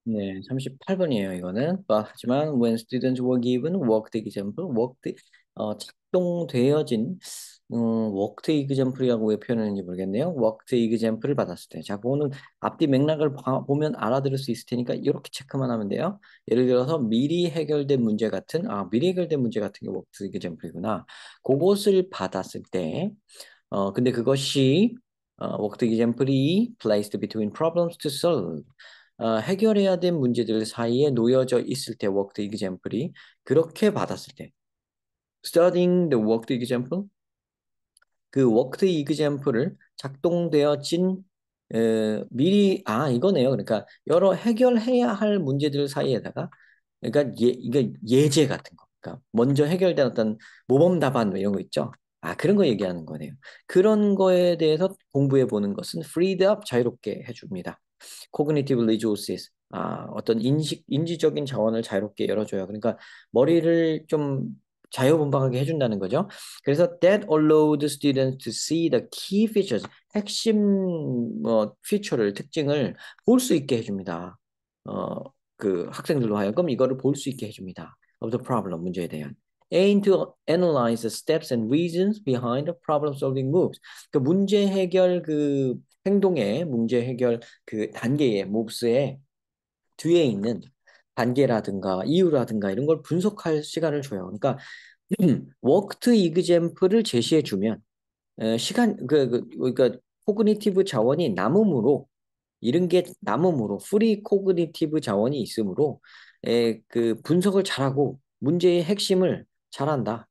네, 38번이에요, 이거는. 하지만 when students were given worked example, 작동되어진 worked example이라고 왜 표현하는지 모르겠네요. worked example을 받았을 때. 자, 그거는 앞뒤 맥락을 보면 알아들을 수 있을 테니까 이렇게 체크만 하면 돼요. 예를 들어서 미리 해결된 문제 같은 게 worked example이구나. 그것을 받았을 때, 근데 그것이 worked example이 placed between problems to solve. 해결해야 될 문제들 사이에 놓여져 있을 때 worked example이 그렇게 받았을 때 studying the worked example 그 worked example을 작동되어진 이거네요. 그러니까 여러 해결해야 할 문제들 사이에다가 그러니까 이게 예제 같은 거. 그러니까 먼저 해결된 어떤 모범 답안 뭐 이런 거 있죠. 그런 거 얘기하는 거네요. 그런 거에 대해서 공부해 보는 것은 freed up 자유롭게 해줍니다. cognitive resources. 어떤 인지적인 자원을 자유롭게 열어줘요. 그러니까 머리를 좀 자유분방하게 해준다는 거죠. 그래서 that allowed students to see the key features, 핵심 피처를 특징을 볼 수 있게 해줍니다. 어, 그 학생들로 하여금 이거를 볼 수 있게 해줍니다. of the problem 문제에 대한. aim to analyze the steps and reasons behind the problem solving moves. 그 문제 해결 그 행동의 문제 해결 그 단계의 moves의 뒤에 있는 단계라든가 이유라든가 이런 걸 분석할 시간을 줘요. 그러니까 워크트 이그젬플을 제시해 주면 그러니까 코그니티브 자원이 남음으로 이런 게 남음으로 프리 코그니티브 자원이 있으므로 그 분석을 잘하고 문제의 핵심을 잘한다.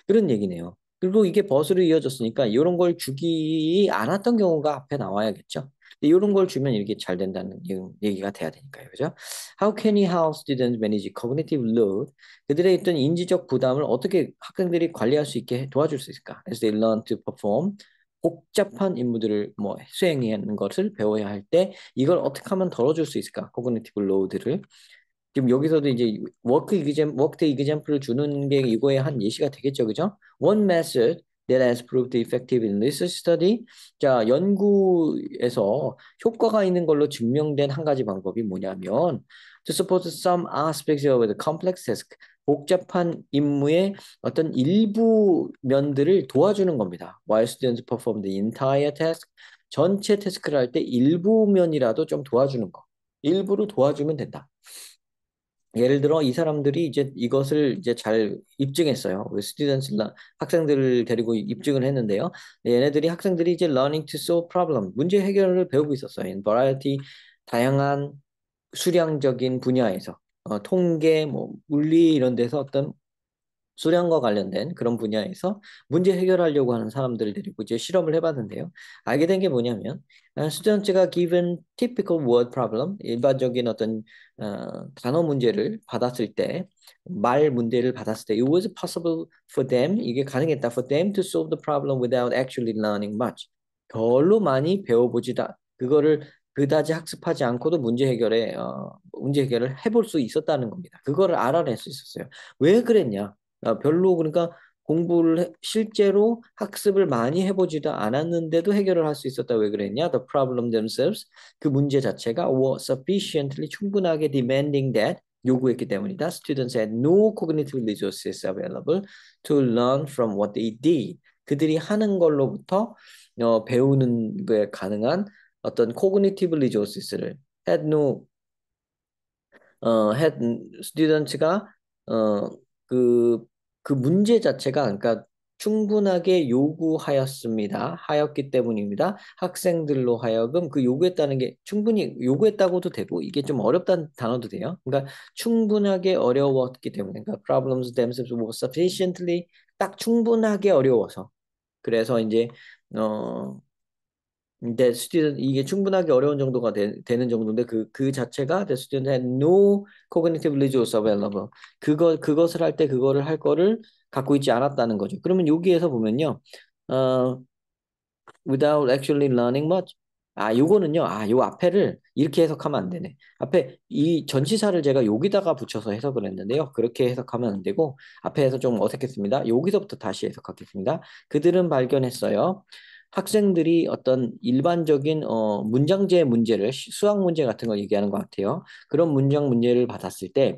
그런 얘기네요. 그리고 이게 버스로 이어졌으니까 이런 걸 주기 않았던 경우가 앞에 나와야겠죠. 근데 이런 걸 주면 이렇게 잘 된다는 얘기가 돼야 되니까요. 그죠? How can you help students manage cognitive load? 그들의 어떤 인지적 부담을 어떻게 학생들이 관리할 수 있게 도와줄 수 있을까? As they learn to perform 복잡한 임무들을 수행하는 것을 배워야 할 때 이걸 어떻게 하면 덜어줄 수 있을까? cognitive load를. 지금 여기서도 이제 워크 이그젬플을 주는 게 이거의 한 예시가 되겠죠, 그죠? One method that has proved effective in research study. 자, 연구에서 효과가 있는 걸로 증명된 한 가지 방법이 뭐냐면 to support some aspects of the complex task. 복잡한 임무의 어떤 일부 면들을 도와주는 겁니다. While students perform the entire task. 전체 태스크를 할 때 일부 면이라도 좀 도와주는 거. 일부를 도와주면 된다. 예를 들어 이 사람들이 이제 이것을 이제 잘 입증했어요. 우리 스튜던트 학생들을 데리고 입증을 했는데요. 얘네들이 학생들이 이제 learning to solve problem 문제 해결을 배우고 있었어요. In variety 다양한 수량적인 분야에서 통계, 물리 이런 데서 어떤 수량과 관련된 그런 분야에서 문제 해결하려고 하는 사람들을 데리고 이제 실험을 해봤는데요. 알게 된 게 뭐냐면 스튜던트가 given typical word problem 일반적인 어떤 단어 문제를 받았을 때 말 문제를 받았을 때 it was possible for them 이게 가능했다 for them to solve the problem without actually learning much 별로 많이 배워보지다 그거를 그다지 학습하지 않고도 문제 해결을 해볼 수 있었다는 겁니다. 그거를 알아낼 수 있었어요. 왜 그랬냐? 별로 그러니까 실제로 학습을 많이 해보지도 않았는데도 해결을 할 수 있었다. 왜 그랬냐? The problem themselves 그 문제 자체가 were sufficiently 충분하게 demanding that 요구했기 때문이다. Students had no cognitive resources available to learn from what they did. 그들이 하는 걸로부터 배우는 게 가능한 어떤 cognitive resources를 had no had 스튜던트가 어, 그, 그 문제 자체가 그러니까 충분하게 요구하였습니다. 하였기 때문입니다. 학생들로 하여금 그 요구했다는 게 충분히 요구했다고도 되고 이게 좀 어렵다는 단어도 돼요. 그러니까 충분하게 어려웠기 때문에 그러니까 problems themselves were sufficiently 딱 충분하게 어려워서 그래서 이제 어 근데 student 이게 충분하게 어려운 정도가 되는 정도인데 그 자체가 the student had no cognitive resource available. 그것을 할 때 그거를 할 거를 갖고 있지 않았다는 거죠. 그러면 여기에서 보면요. 어, without actually learning much. 요거는요. 요 앞에를 이렇게 해석하면 안 되네. 앞에 이 전치사를 제가 여기다가 붙여서 해석을 했는데요. 그렇게 해석하면 안 되고 앞에서 좀 어색했습니다. 여기서부터 다시 해석하겠습니다. 그들은 발견했어요. 학생들이 어떤 일반적인 문장제 문제를 수학 문제 같은 걸 얘기하는 것 같아요. 그런 문장 문제를 받았을 때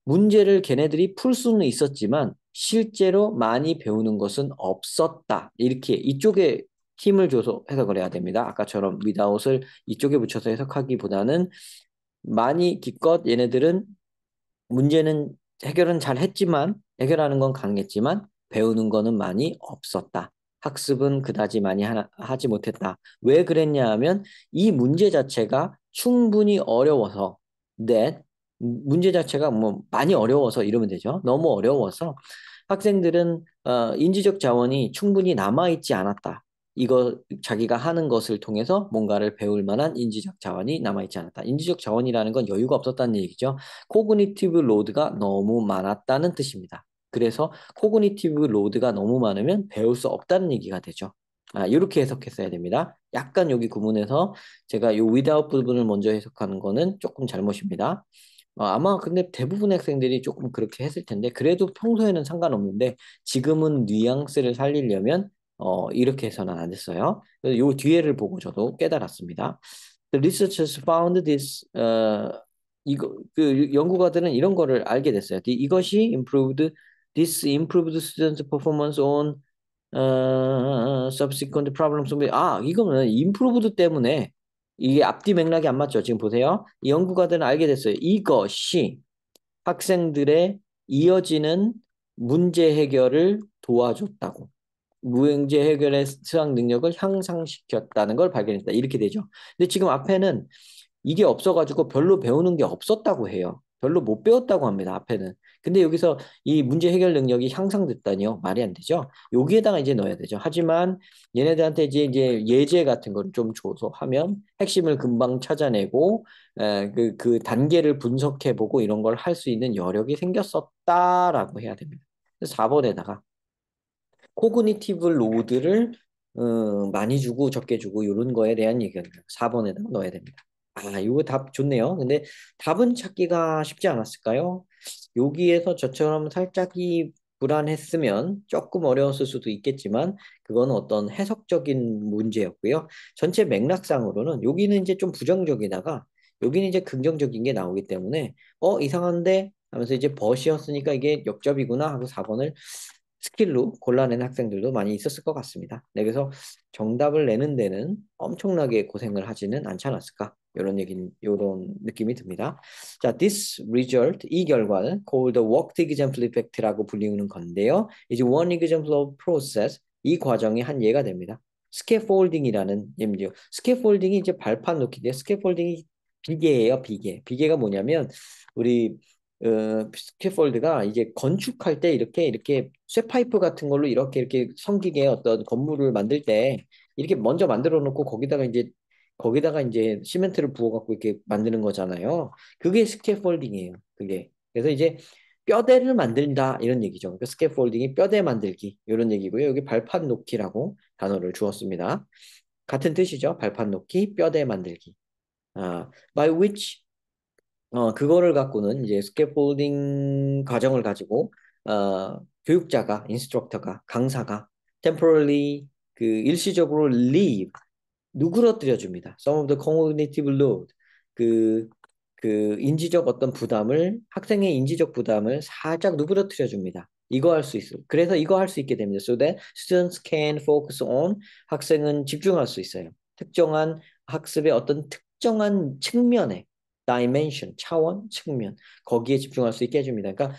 문제를 걔네들이 풀 수는 있었지만 실제로 많이 배우는 것은 없었다. 이렇게 이쪽에 힘을 줘서 해석을 해야 됩니다. 아까처럼 without을 이쪽에 붙여서 해석하기보다는 많이 기껏 얘네들은 문제는 해결은 잘 했지만 해결하는 건 강했지만 배우는 거는 많이 없었다. 학습은 그다지 많이 하지 못했다. 왜 그랬냐 하면 이 문제 자체가 충분히 어려워서 that 문제 자체가 뭐 많이 어려워서 이러면 되죠. 너무 어려워서 학생들은 인지적 자원이 충분히 남아있지 않았다. 이거 자기가 하는 것을 통해서 뭔가를 배울 만한 인지적 자원이 남아있지 않았다. 인지적 자원이라는 건 여유가 없었다는 얘기죠. 코그니티브 로드가 너무 많았다는 뜻입니다. 그래서 코그니티브 로드가 너무 많으면 배울 수 없다는 얘기가 되죠. 이렇게 해석했어야 됩니다. 약간 여기 구문에서 제가 이 without 부분을 먼저 해석하는 거는 조금 잘못입니다. 아마 근데 대부분 학생들이 조금 그렇게 했을 텐데 그래도 평소에는 상관없는데 지금은 뉘앙스를 살리려면 이렇게 해서는 안 됐어요. 그래서 요 뒤에를 보고 저도 깨달았습니다. The researchers found this 이거 그 연구가들은 이런 거를 알게 됐어요. 이것이 this improved students' performance on subsequent problem solving. 이거는 improved 때문에 이게 앞뒤 맥락이 안 맞죠. 지금 보세요. 이 연구가들은 알게 됐어요. 이것이 학생들의 이어지는 문제 해결을 도와줬다고. 문제 해결의 수학 능력을 향상시켰다는 걸 발견했다. 이렇게 되죠. 근데 지금 앞에는 이게 없어가지고 별로 배우는 게 없었다고 해요. 별로 못 배웠다고 합니다, 앞에는. 근데 여기서 이 문제 해결 능력이 향상됐다니요? 말이 안 되죠. 여기에다가 이제 넣어야 되죠. 하지만 얘네들한테 이제 예제 같은 걸 좀 줘서 하면 핵심을 금방 찾아내고 그 단계를 분석해보고 이런 걸 할 수 있는 여력이 생겼었다라고 해야 됩니다. 4번에다가 코그니티브 로드를 많이 주고 적게 주고 이런 거에 대한 얘기를 4번에다가 넣어야 됩니다. 이거 답 좋네요. 근데 답은 찾기가 쉽지 않았을까요? 여기에서 저처럼 살짝이 불안했으면 조금 어려웠을 수도 있겠지만 그거는 어떤 해석적인 문제였고요. 전체 맥락상으로는 여기는 이제 좀 부정적이다가 여기는 이제 긍정적인 게 나오기 때문에 이상한데 하면서 이제 벗이었으니까 이게 역접이구나 하고 4번을 스킬로 골라낸 학생들도 많이 있었을 것 같습니다. 네, 그래서 정답을 내는 데는 엄청나게 고생을 하지는 않지 않았을까? 이런 느낌이 듭니다. 자, this result, 이 결과는 called the worked example effect라고 불리우는 건데요. 이제 one example of process, 이 과정의 한 예가 됩니다. 스캐폴딩이라는 예입니다. 스캐폴딩이 이제 발판 놓기인데 스캐폴딩이 비계예요, 비계. 비계가 뭐냐면 우리 스캐폴드가 이제 건축할 때 이렇게 쇠파이프 같은 걸로 이렇게 섬기게 어떤 건물을 만들 때 이렇게 먼저 만들어 놓고 거기다가 이제 시멘트를 부어 갖고 이렇게 만드는 거잖아요. 그게 스캐폴딩이에요. 그게. 그래서 이제 뼈대를 만든다 이런 얘기죠. 그러니까 스캐폴딩이 뼈대 만들기 이런 얘기고요. 여기 발판 놓기라고 단어를 주었습니다. 같은 뜻이죠. 발판 놓기, 뼈대 만들기. by which 그거를 갖고는 이제 스캐폴딩 과정을 가지고 교육자가, 인스트럭터가, 강사가 temporarily 일시적으로 leave 누그러뜨려 줍니다. Some of the cognitive load 그, 그 인지적 어떤 부담을 학생의 인지적 부담을 살짝 누그러뜨려 줍니다. 이거 할 수 있어요. 그래서 이거 할 수 있게 됩니다. So that students can focus on 학생은 집중할 수 있어요. 특정한 학습의 어떤 특정한 측면에 dimension, 차원, 측면 거기에 집중할 수 있게 해줍니다. 그러니까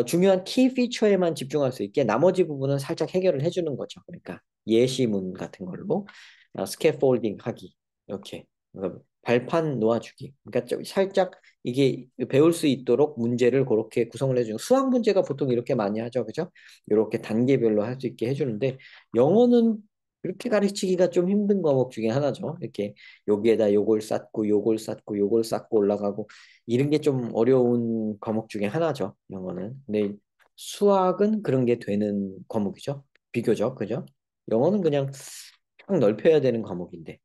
중요한 키 피처에만 집중할 수 있게 나머지 부분은 살짝 해결을 해주는 거죠. 그러니까 예시문 같은 걸로 스캐폴딩 하기 이렇게 발판 놓아주기. 그러니까 좀 살짝 이게 배울 수 있도록 문제를 그렇게 구성을 해주는 수학 문제가 보통 이렇게 많이 하죠, 그죠? 이렇게 단계별로 할 수 있게 해주는데 영어는 그렇게 가르치기가 좀 힘든 과목 중에 하나죠. 이렇게 여기에다 요걸 쌓고 올라가고 이런 게 좀 어려운 과목 중에 하나죠. 영어는. 근데 수학은 그런 게 되는 과목이죠. 비교적, 그죠? 영어는 그냥 쫙 넓혀야 되는 과목인데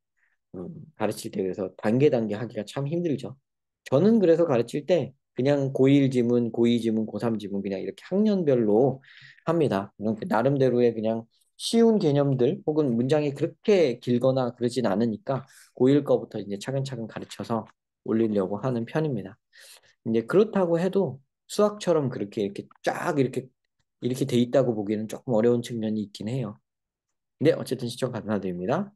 가르칠 때 그래서 단계 하기가 참 힘들죠. 저는 그래서 가르칠 때 그냥 고1 지문, 고2 지문, 고3 지문 그냥 이렇게 학년별로 합니다. 나름대로의 그냥 쉬운 개념들 혹은 문장이 그렇게 길거나 그러진 않으니까 고1 거부터 이제 차근차근 가르쳐서 올리려고 하는 편입니다. 이제 그렇다고 해도 수학처럼 그렇게 이렇게 쫙 이렇게 돼 있다고 보기에는 조금 어려운 측면이 있긴 해요. 네, 어쨌든 시청 감사드립니다.